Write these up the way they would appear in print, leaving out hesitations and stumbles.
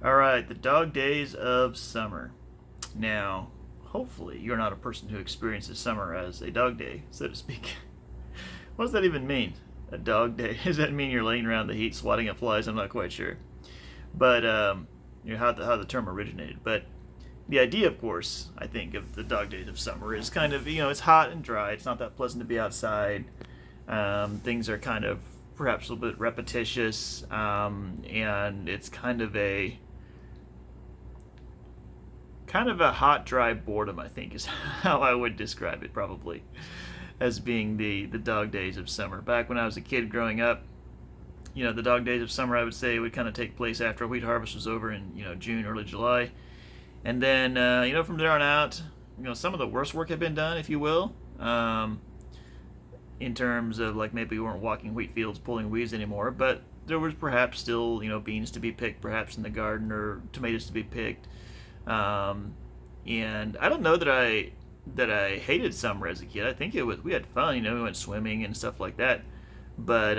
All right, the dog days of summer. Now, hopefully, you're not a person who experiences summer as a dog day, so to speak. What does that even mean? A dog day? Does that mean you're laying around the heat swatting at flies? I'm not quite sure. But, how the term originated. But the idea, of course, I think, of the dog days of summer is kind of, it's hot and dry. It's not that pleasant to be outside. Things are kind of perhaps a little bit repetitious. And it's kind of a hot, dry boredom, I think, is how I would describe it, probably, as being the dog days of summer. Back when I was a kid growing up, the dog days of summer, I would say, would kind of take place after wheat harvest was over in, June, early July. And then, from there on out, some of the worst work had been done, if you will, in terms of, like, maybe we weren't walking wheat fields pulling weeds anymore, but there was perhaps still, beans to be picked, perhaps in the garden, or tomatoes to be picked. Um, and I don't know that I hated summer as a kid. I think it was we had fun. We went swimming and stuff like that. But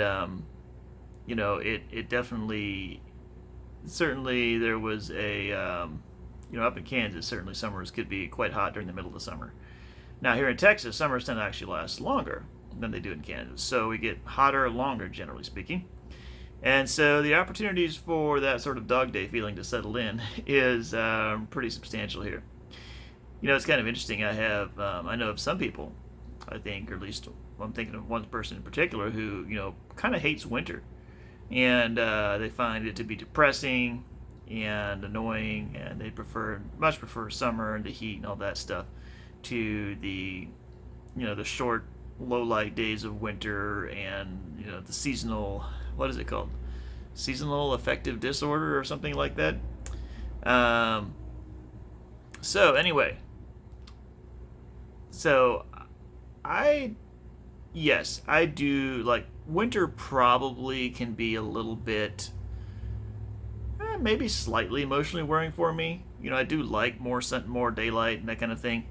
it definitely certainly there was up in Kansas, certainly summers could be quite hot during the middle of the summer. Now here in Texas, summers tend to actually last longer than they do in Kansas, so we get hotter longer, generally speaking. And so the opportunities for that sort of dog day feeling to settle in is pretty substantial here. It's kind of interesting. I know of some people, I think, or at least I'm thinking of one person in particular who, kind of hates winter. And they find it to be depressing and annoying, and they much prefer summer and the heat and all that stuff to the short, low light days of winter and, the seasonal, what is it called? Seasonal affective disorder or something like that. Um, so anyway, so I yes, I do like winter. Probably can be a little bit, maybe slightly emotionally wearing for me. I do like more sun, more daylight, and that kind of thing.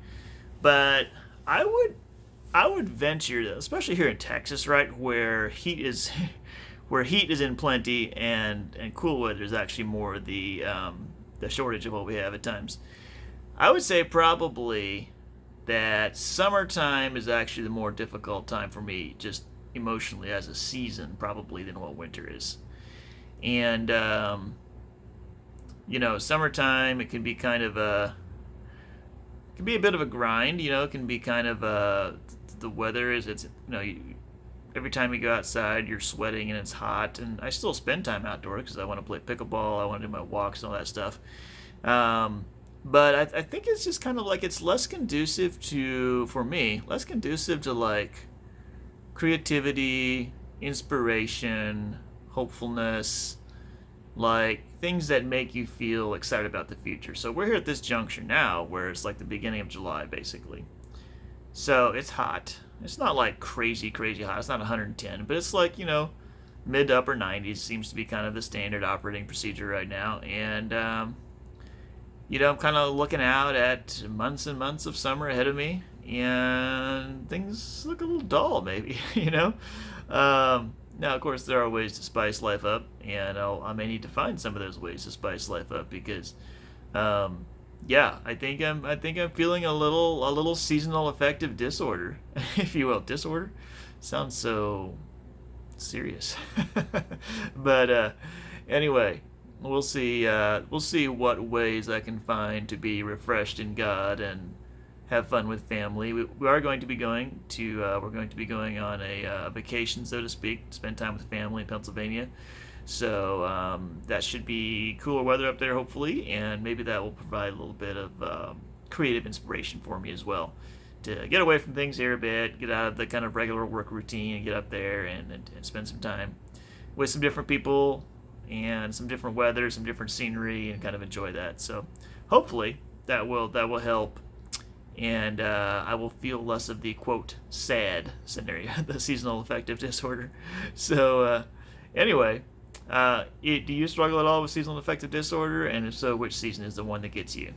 But I would I would venture, especially here in Texas, right, where heat is where heat is in plenty and cool weather is actually more the shortage of what we have at times. I would say probably that summertime is actually the more difficult time for me, just emotionally as a season, probably than what winter is. And summertime it can be kind of a it can be a bit of a grind. It can be kind of the weather is it's every time you go outside you're sweating and it's hot. And I still spend time outdoors because I want to play pickleball, I want to do my walks and all that stuff. Um, but I think it's just kind of like it's less conducive to, for me, less conducive to like creativity, inspiration, hopefulness, like things that make you feel excited about the future. So we're here at this juncture now where it's like the beginning of July basically. So it's hot. It's not like crazy, crazy hot. It's not 110, but it's like, mid to upper 90s seems to be kind of the standard operating procedure right now. And, I'm kind of looking out at months and months of summer ahead of me, and things look a little dull, maybe, Now, of course, there are ways to spice life up, and I may need to find some of those ways to spice life up because um, yeah, I think I'm feeling a little seasonal affective disorder, if you will. Disorder sounds so serious, but anyway, we'll see what ways I can find to be refreshed in God and have fun with family. We are going to be going to we're going to be going on a vacation, so to speak, spend time with family in Pennsylvania. So that should be cooler weather up there, hopefully, and maybe that will provide a little bit of creative inspiration for me as well to get away from things here a bit, get out of the kind of regular work routine, and get up there and spend some time with some different people and some different weather, some different scenery, and kind of enjoy that. So hopefully that will help, and I will feel less of the quote sad scenario, the seasonal affective disorder. So anyway, do you struggle at all with seasonal affective disorder? And if so, which season is the one that gets you?